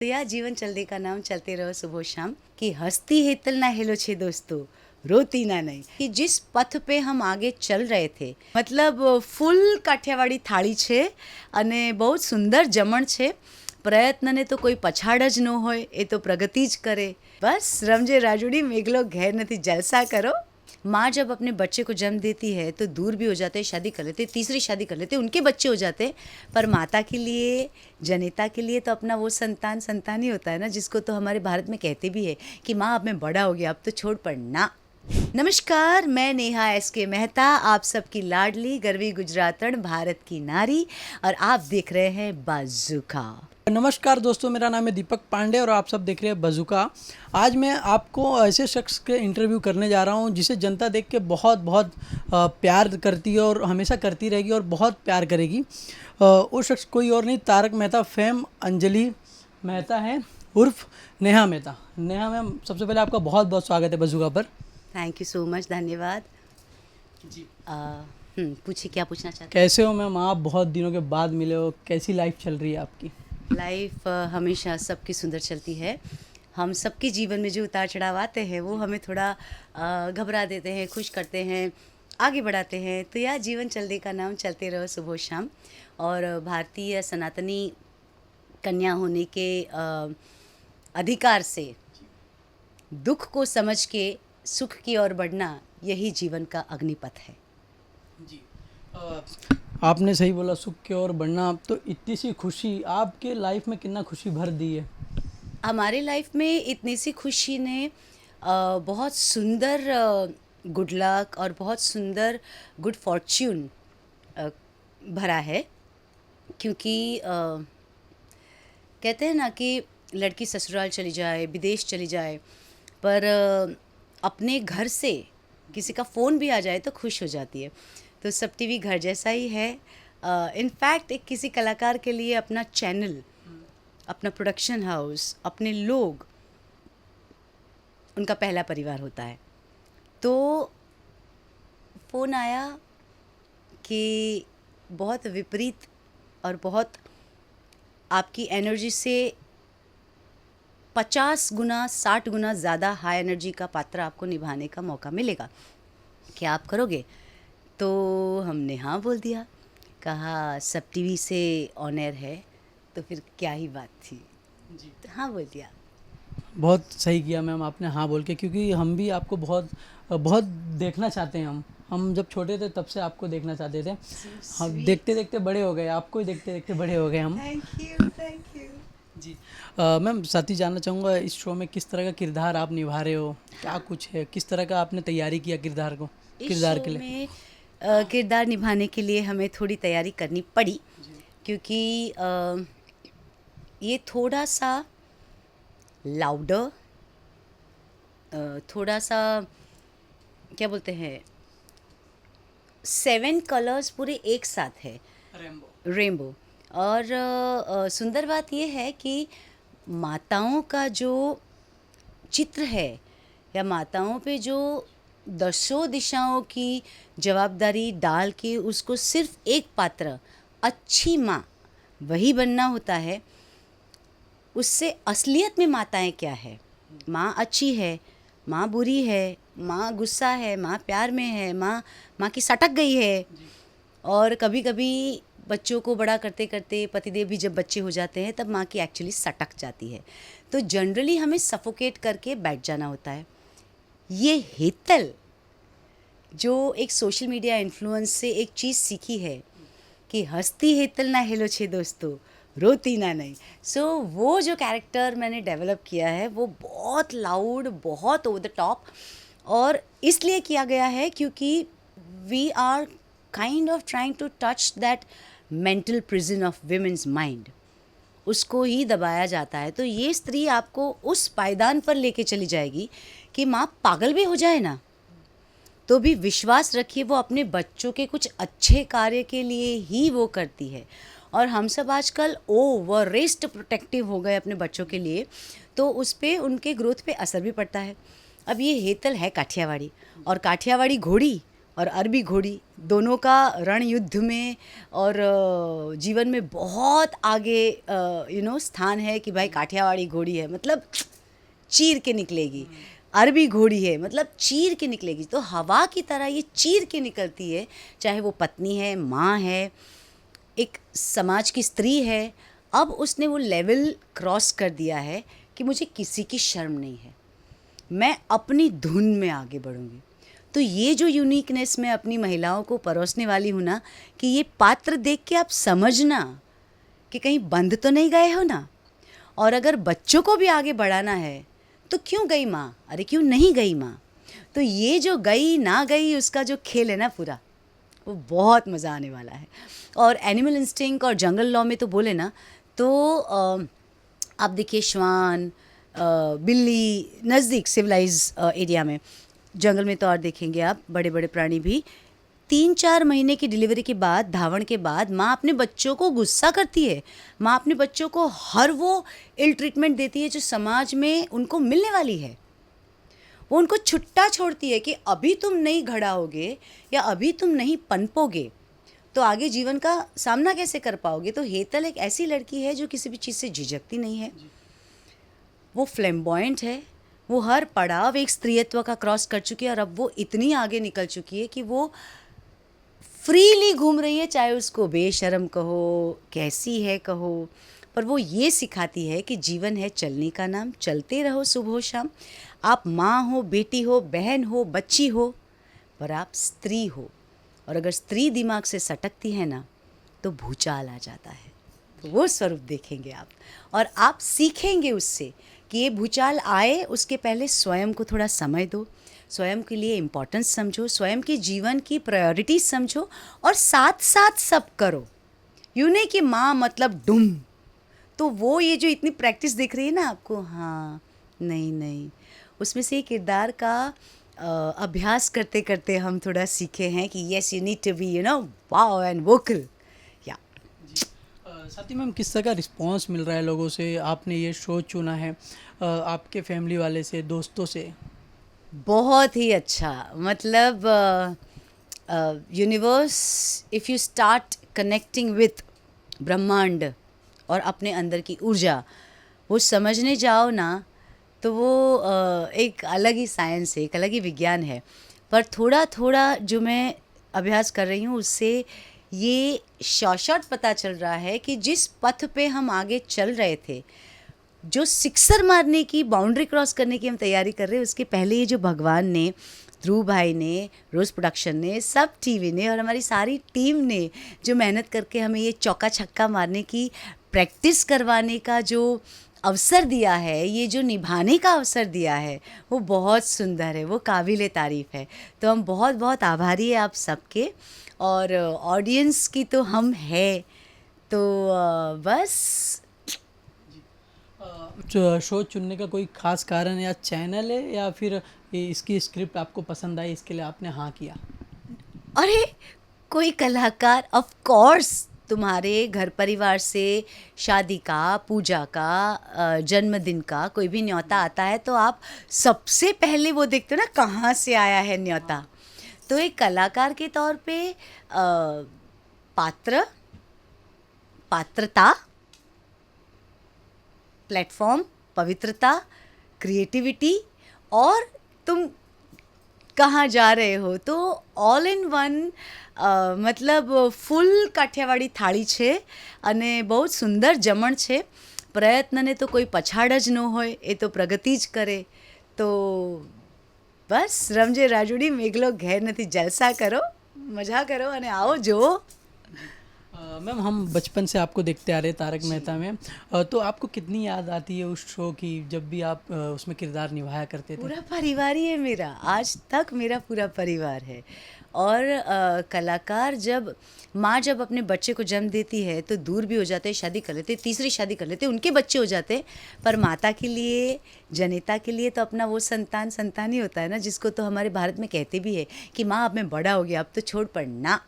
तो या जीवन चलने का नाम चलते रहो सुबह शाम कि हंसती हेतल ना हेलो छे दोस्तों रोती ना नहीं कि जिस पथ पे हम आगे चल रहे थे मतलब ફૂલ કાઠિયાવાડી થાળી છે અને બહુ જ સુંદર જમણ છે પ્રયત્નને તો કોઈ પછાડ જ ન હોય એ તો પ્રગતિ જ કરે બસ રમજે રાજુડી મેઘલો ઘેર નથી जलसा करो। माँ जब अपने बच्चे को जन्म देती है तो दूर भी हो जाते हैं, शादी कर लेते, तीसरी शादी कर लेते, उनके बच्चे हो जाते हैं। पर माता के लिए, जनिता के लिए तो अपना वो संतान संतान ही होता है ना, जिसको तो हमारे भारत में कहते भी है कि माँ अब मैं बड़ा हो गया, अब तो छोड़ पड़ना। नमस्कार, मैं नेहा एस के मेहता, आप सबकी लाडली गरवी गुजरातण भारत की नारी, और आप देख रहे हैं बाजूका। नमस्कार दोस्तों, मेरा नाम है दीपक पांडे और आप सब देख रहे हैं बजूका। आज मैं आपको ऐसे शख्स के इंटरव्यू करने जा रहा हूं जिसे जनता देख के बहुत बहुत प्यार करती है और हमेशा करती रहेगी और बहुत प्यार करेगी। वो शख्स कोई और नहीं, तारक मेहता फेम अंजलि मेहता है उर्फ नेहा मेहता। नेहा मैम, सबसे पहले आपका बहुत बहुत स्वागत है बजूका पर। थैंक यू सो मच, धन्यवाद जी। पूछिए, क्या पूछना चाहते हैं? कैसे हो मैम? आप बहुत दिनों के बाद मिले हो, कैसी लाइफ चल रही है आपकी? लाइफ हमेशा सबकी सुंदर चलती है। हम सबके जीवन में जो उतार चढ़ाव आते हैं वो हमें थोड़ा घबरा देते हैं, खुश करते हैं, आगे बढ़ाते हैं। तो यह जीवन चलने का नाम चलते रहो सुबह शाम। और भारतीय सनातनी कन्या होने के अधिकार से दुख को समझ के सुख की ओर बढ़ना, यही जीवन का अग्निपथ है जी। आपने सही बोला, सुख की ओर बढ़ना। तो इतनी सी खुशी आपके लाइफ में कितना खुशी भर दी है? हमारे लाइफ में इतनी सी खुशी ने बहुत सुंदर गुड लक और बहुत सुंदर गुड फॉर्च्यून भरा है। क्योंकि कहते हैं ना कि लड़की ससुराल चली जाए, विदेश चली जाए, पर अपने घर से किसी का फ़ोन भी आ जाए तो खुश हो जाती है। तो सब टीवी घर जैसा ही है। इनफैक्ट एक किसी कलाकार के लिए अपना चैनल, अपना प्रोडक्शन हाउस, अपने लोग उनका पहला परिवार होता है। तो फ़ोन आया कि बहुत विपरीत और बहुत आपकी एनर्जी से 50 गुना 60 गुना ज़्यादा हाई एनर्जी का पात्र आपको निभाने का मौका मिलेगा, क्या आप करोगे? तो हमने हाँ बोल दिया। कहा सब टीवी से ऑन एयर है तो फिर क्या ही बात थी जी, तो हाँ बोल दिया। बहुत सही किया मैम आपने हाँ बोल के, क्योंकि हम भी आपको बहुत बहुत देखना चाहते हैं। हम जब छोटे थे तब से आपको देखना चाहते थे। हम देखते देखते बड़े हो गए, आपको ही देखते देखते बड़े हो गए हम। Thank you ji. मैम, साथ ही जानना चाहूँगा इस शो में किस तरह का किरदार आप निभा रहे हो, क्या कुछ है, किस तरह का आपने तैयारी किया किरदार के लिए? में किरदार निभाने के लिए हमें थोड़ी तैयारी करनी पड़ी, क्योंकि ये थोड़ा सा लाउडर, थोड़ा सा क्या बोलते हैं, 7 कलर्स पूरे एक साथ है, रेनबो। और सुंदर बात ये है कि माताओं का जो चित्र है या माताओं पे जो दसों दिशाओं की जवाबदारी डाल के उसको सिर्फ एक पात्र, अच्छी माँ, वही बनना होता है। उससे असलियत में माताएं क्या है, माँ अच्छी है, माँ बुरी है, माँ गुस्सा है, माँ प्यार में है, माँ की सटक गई है। और कभी कभी बच्चों को बड़ा करते करते पतिदेव भी जब बच्चे हो जाते हैं तब माँ की एक्चुअली सटक जाती है। तो जनरली हमें सफोकेट करके बैठ जाना होता है। ये हेतल जो एक सोशल मीडिया इन्फ्लुएंस से एक चीज़ सीखी है कि हंसती हेतल ना हेलो छे दोस्तों रोती ना नहीं। सो वो जो कैरेक्टर मैंने डेवलप किया है वो बहुत लाउड, बहुत ओवर द टॉप, और इसलिए किया गया है क्योंकि we are kind of trying to touch that mental prison of women's mind, उसको ही दबाया जाता है। तो ये स्त्री आपको उस पायदान पर लेके चली जाएगी कि माँ पागल भी हो जाए ना तो भी विश्वास रखिए वो अपने बच्चों के कुछ अच्छे कार्य के लिए ही वो करती है। और हम सब आजकल ओवरेस्ट प्रोटेक्टिव हो गए अपने बच्चों के लिए, तो उस पर उनके ग्रोथ पे असर भी पड़ता है। अब ये हेतल है काठियावाड़ी, और काठियावाड़ी घोड़ी और अरबी घोड़ी, दोनों का रण युद्ध में और जीवन में बहुत आगे स्थान है कि भाई काठियावाड़ी घोड़ी है मतलब चीर के निकलेगी, अरबी घोड़ी है मतलब चीर के निकलेगी। तो हवा की तरह ये चीर के निकलती है, चाहे वो पत्नी है, माँ है, एक समाज की स्त्री है। अब उसने वो लेवल क्रॉस कर दिया है कि मुझे किसी की शर्म नहीं है, मैं अपनी धुन में आगे बढ़ूँगी। तो ये जो यूनिकनेस मैं अपनी महिलाओं को परोसने वाली हूँ ना, कि ये पात्र देख के आप समझना कि कहीं बंद तो नहीं गए हो ना, और अगर बच्चों को भी आगे बढ़ाना है तो क्यों गई माँ, अरे क्यों नहीं गई माँ। तो ये जो गई ना गई उसका जो खेल है ना पूरा, वो बहुत मज़ा आने वाला है। और एनिमल इंस्टिंक्ट और जंगल लॉ में तो बोले ना तो आप देखिए श्वान, बिल्ली नज़दीक सिविलाइज एरिया में, जंगल में तो और देखेंगे आप बड़े बड़े प्राणी भी 3-4 महीने की डिलीवरी के बाद, धावण के बाद माँ अपने बच्चों को गुस्सा करती है, माँ अपने बच्चों को हर वो इल ट्रीटमेंट देती है जो समाज में उनको मिलने वाली है। वो उनको छुट्टा छोड़ती है कि अभी तुम नहीं घड़ा होगे या अभी तुम नहीं पनपोगे तो आगे जीवन का सामना कैसे कर पाओगे। तो हेतल एक ऐसी लड़की है जो किसी भी चीज़ से झिझकती नहीं है, वो फ्लैम्बॉयंट है, वो हर पड़ाव एक स्त्रीत्व का क्रॉस कर चुकी है और अब वो इतनी आगे निकल चुकी है कि वो फ्रीली घूम रही है, चाहे उसको बेशर्म कहो, कैसी है कहो, पर वो ये सिखाती है कि जीवन है चलने का नाम, चलते रहो सुबह शाम। आप माँ हो, बेटी हो, बहन हो, बच्ची हो, पर आप स्त्री हो, और अगर स्त्री दिमाग से सटकती है ना तो भूचाल आ जाता है। तो वो स्वरूप देखेंगे आप, और आप सीखेंगे उससे कि ये भूचाल आए उसके पहले स्वयं को थोड़ा समय दो, स्वयं के लिए इम्पोर्टेंस समझो, स्वयं के जीवन की प्रायोरिटीज समझो, और साथ साथ सब करो। यूँ नहीं कि माँ मतलब डुम, तो वो ये जो इतनी प्रैक्टिस दिख रही है ना आपको, हाँ नहीं नहीं, उसमें से किरदार का अभ्यास करते करते हम थोड़ा सीखे हैं कि yes you need to be wow and vocal. या साथ ही मैम किस तरह का रिस्पांस मिल रहा है लोगों से, आपने ये शो चुना है, आपके फैमिली वाले से, दोस्तों से? बहुत ही अच्छा, मतलब universe if you start connecting with ब्रह्मांड और अपने अंदर की ऊर्जा वो समझने जाओ ना, तो वो एक अलग ही साइंस है, एक अलग ही विज्ञान है। पर थोड़ा थोड़ा जो मैं अभ्यास कर रही हूँ उससे ये शॉर्ट पता चल रहा है कि जिस पथ पे हम आगे चल रहे थे, जो सिक्सर मारने की, बाउंड्री क्रॉस करने की हम तैयारी कर रहे हैं, उसके पहले ये जो भगवान ने, ध्रुव भाई ने, रोज़ प्रोडक्शन ने, सब टीवी ने और हमारी सारी टीम ने जो मेहनत करके हमें ये चौका छक्का मारने की प्रैक्टिस करवाने का जो अवसर दिया है, ये जो निभाने का अवसर दिया है, वो बहुत सुंदर है, वो काबिल तारीफ़ है। तो हम बहुत बहुत आभारी है आप सबके, और ऑडियंस की तो हम है। तो बस शो चुनने का कोई ख़ास कारण या चैनल है, या फिर इसकी स्क्रिप्ट आपको पसंद आई इसके लिए आपने हाँ किया? अरे कोई कलाकार, ऑफ कोर्स, तुम्हारे घर परिवार से शादी का, पूजा का, जन्मदिन का कोई भी न्योता आता है तो आप सबसे पहले वो देखते हो ना कहाँ से आया है न्योता। तो एक कलाकार के तौर पे पात्रता, प्लेटफॉर्म, पवित्रता, क्रिएटिविटी, और तुम कहाँ जा रहे हो, तो ऑल इन वन, मतलब ફૂલ કાઠિયાવાડી થાળી છે અને બહુ જ સુંદર જમણ છે। પ્રયત્નને તો કોઈ પછાડ જ ન હોય, એ તો પ્રગતિ જ કરે। તો બસ રમજે રાજુડી, મેઘલો ઘેર નથી, જલસા કરો, મજા કરો અને આવો જુઓ। मैम हम बचपन से आपको देखते आ रहे तारक मेहता में, तो आपको कितनी याद आती है उस शो की जब भी आप उसमें किरदार निभाया करते थे? पूरा परिवार ही है मेरा, आज तक मेरा पूरा परिवार है। और कलाकार जब अपने बच्चे को जन्म देती है तो दूर भी हो जाते हैं, शादी कर लेते, तीसरी शादी कर लेते, उनके बच्चे हो जाते हैं। पर माता के लिए, जनिता के लिए तो अपना वो संतान ही होता है ना, जिसको तो हमारे भारत में कहते भी है कि माँ अब मैं बड़ा हो गया, अब तो छोड़ पड़ना।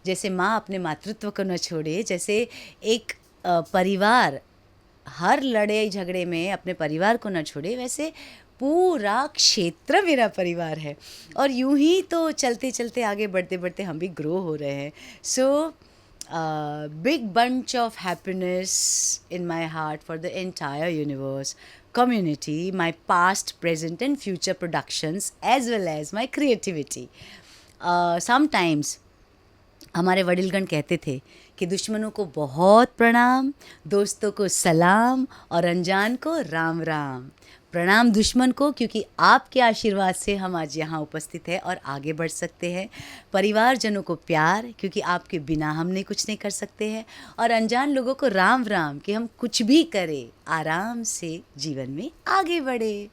जैसे माँ अपने मातृत्व को न छोड़े, जैसे एक परिवार हर लड़ाई झगड़े में अपने परिवार को न छोड़े, वैसे पूरा क्षेत्र मेरा परिवार है। और यूं ही तो चलते चलते आगे बढ़ते बढ़ते हम भी ग्रो हो रहे हैं। सो big bunch of happiness in my heart for the entire universe, community, my past, present and future productions as well as my creativity. Sometimes हमारे वडीलगण कहते थे कि दुश्मनों को बहुत प्रणाम, दोस्तों को सलाम और अनजान को राम राम। प्रणाम दुश्मन को, क्योंकि आपके आशीर्वाद से हम आज यहाँ उपस्थित हैं और आगे बढ़ सकते हैं। परिवारजनों को प्यार, क्योंकि आपके बिना हमने कुछ नहीं कर सकते हैं। और अनजान लोगों को राम राम, कि हम कुछ भी करें आराम से जीवन में आगे बढ़े।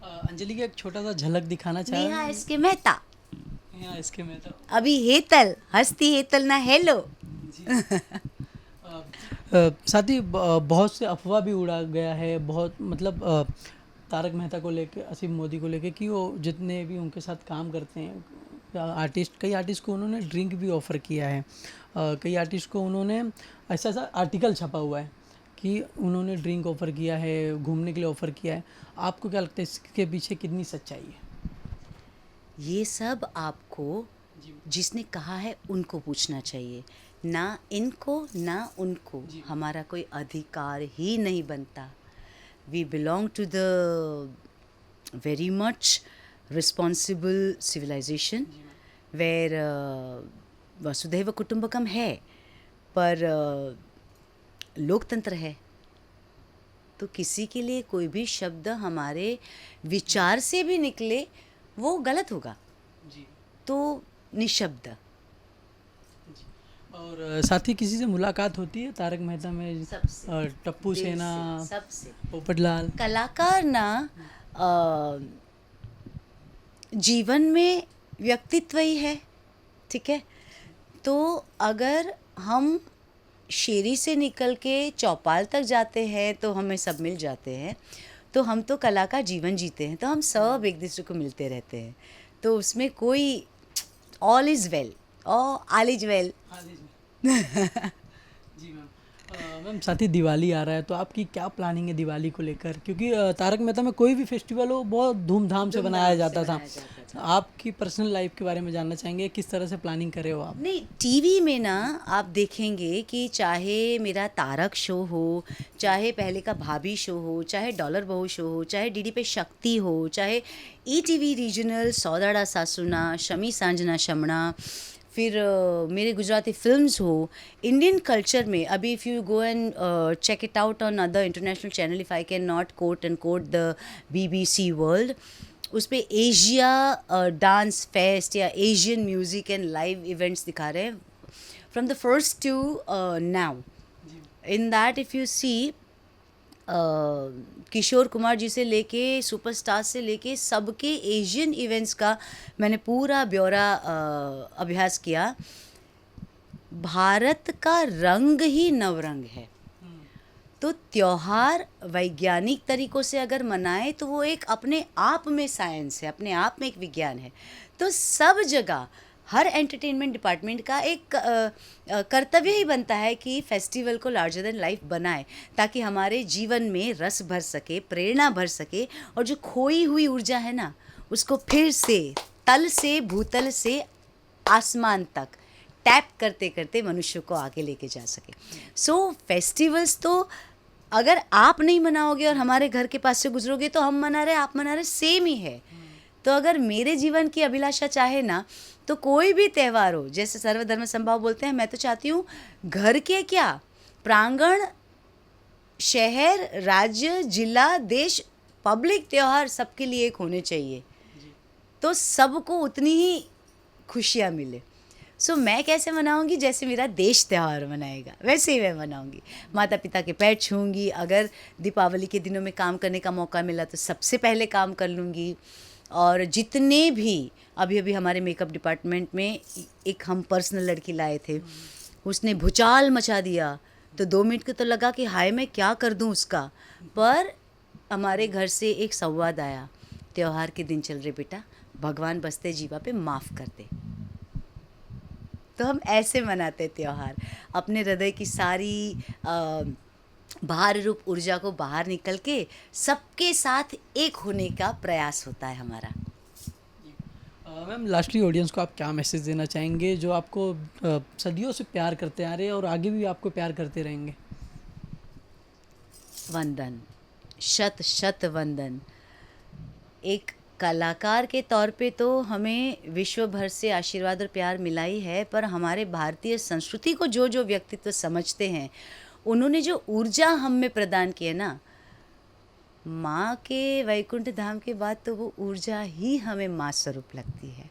अंजलि का एक छोटा सा झलक दिखाना चाह नेहा इसके मेहता, इसके में तो अभी हेतल, हस्ती हेतल ना हेलो। साथ ही बहुत से अफवाह भी उड़ा गया है, बहुत मतलब तारक मेहता को लेके, असीम मोदी को लेके, कि वो जितने भी उनके साथ काम करते हैं आर्टिस्ट, कई आर्टिस्ट को उन्होंने ड्रिंक भी ऑफ़र किया है। कई आर्टिस्ट को उन्होंने ऐसा ऐसा आर्टिकल छपा हुआ है कि उन्होंने ड्रिंक ऑफ़र किया है, घूमने के लिए ऑफ़र किया है। आपको क्या लगता है इसके पीछे कितनी सच्चाई है? ये सब आपको जिसने कहा है उनको पूछना चाहिए, ना इनको ना उनको। हमारा कोई अधिकार ही नहीं बनता। We belong to the very much responsible civilization where वसुधैव कुटुंबकम है, पर लोकतंत्र है। तो किसी के लिए कोई भी शब्द हमारे विचार से भी निकले वो गलत होगा, तो निशब्द। और साथ ही किसी से मुलाकात होती है तारक मेहता में? सबसे, टप्पू सेना, सबसे पोपटलाल। कलाकार ना जीवन में व्यक्तित्व ही है, ठीक है। तो अगर हम शेरी से निकल के चौपाल तक जाते हैं तो हमें सब मिल जाते हैं। तो हम तो कला का जीवन जीते हैं, तो हम सब एक दूसरे को मिलते रहते हैं। तो उसमें कोई ऑल इज़ वेल और ऑल इज वेल। जी मैम। मैम साथ ही दिवाली आ रहा है, तो आपकी क्या प्लानिंग है दिवाली को लेकर? क्योंकि तारक मेहता में कोई भी फेस्टिवल हो बहुत धूमधाम से बनाया जाता था। आपकी पर्सनल लाइफ के बारे में जानना चाहेंगे, किस तरह से प्लानिंग करे हो आप? नहीं, टीवी में ना आप देखेंगे कि चाहे मेरा तारक शो हो, चाहे पहले का भाभी शो हो, चाहे डॉलर बहू शो हो, चाहे डीडी पे शक्ति हो, चाहे ईटीवी रीजनल सौदाड़ा सासुना, शमी सांजना शमणा, फिर मेरे गुजराती फिल्म्स हो, इंडियन कल्चर में अभी if you go and check it out on other international channel, if I can not quote and quote the BBC world, उस पर एशिया डांस फेस्ट या Asian music and live events दिखा रहे हैं from the first to now. In that if you see Kishore Kumar ji से लेके superstar से लेके सबके एशियन इवेंट्स का मैंने पूरा ब्यौरा अभ्यास किया। भारत का रंग ही नवरंग है। तो त्योहार वैज्ञानिक तरीक़ों से अगर मनाए तो वो एक अपने आप में साइंस है, अपने आप में एक विज्ञान है। तो सब जगह हर एंटरटेनमेंट डिपार्टमेंट का एक कर्तव्य ही बनता है कि फेस्टिवल को लार्जर देन लाइफ बनाए, ताकि हमारे जीवन में रस भर सके, प्रेरणा भर सके, और जो खोई हुई ऊर्जा है ना उसको फिर से तल से भूतल से आसमान तक टैप करते करते मनुष्य को आगे लेके जा सके। सो फेस्टिवल्स तो अगर आप नहीं मनाओगे और हमारे घर के पास से गुजरोगे तो हम मना रहे, आप मना रहे, सेम ही है। तो अगर मेरे जीवन की अभिलाषा चाहे ना तो कोई भी त्यौहार हो, जैसे सर्वधर्म संभाव बोलते हैं, मैं तो चाहती हूँ घर के क्या, प्रांगण, शहर, राज्य, जिला, देश, पब्लिक त्यौहार सबके लिए एक होने चाहिए, तो सबको उतनी ही खुशियाँ मिले। सो मैं कैसे मनाऊंगी? जैसे मेरा देश त्यौहार मनाएगा वैसे ही मैं मनाऊंगी। माता पिता के पैर छूँगी। अगर दीपावली के दिनों में काम करने का मौका मिला तो सबसे पहले काम कर लूँगी। और जितने भी अभी हमारे मेकअप डिपार्टमेंट में एक हम पर्सनल लड़की लाए थे, उसने भूचाल मचा दिया। तो 2 मिनट को तो लगा कि हाय मैं क्या कर दूँ उसका, पर हमारे घर से एक संवाद आया, त्यौहार के दिन चल रहे बेटा, भगवान बसते जीवा पे माफ़ कर दे। तो हम ऐसे मनाते त्यौहार, अपने हृदय की सारी बाहर रूप ऊर्जा को बाहर निकल के सबके साथ एक होने का प्रयास होता है हमारा। मैम लास्टली ऑडियंस को आप क्या मैसेज देना चाहेंगे जो आपको सदियों से प्यार करते आ रहे हैं और आगे भी आपको प्यार करते रहेंगे? वंदन, शत शत वंदन। एक कलाकार के तौर पे तो हमें विश्व भर से आशीर्वाद और प्यार मिला ही है, पर हमारे भारतीय संस्कृति को जो जो व्यक्तित्व समझते हैं, उन्होंने जो ऊर्जा हम में प्रदान की है ना, माँ के वैकुंठ धाम के बाद तो वो ऊर्जा ही हमें माँ स्वरूप लगती है।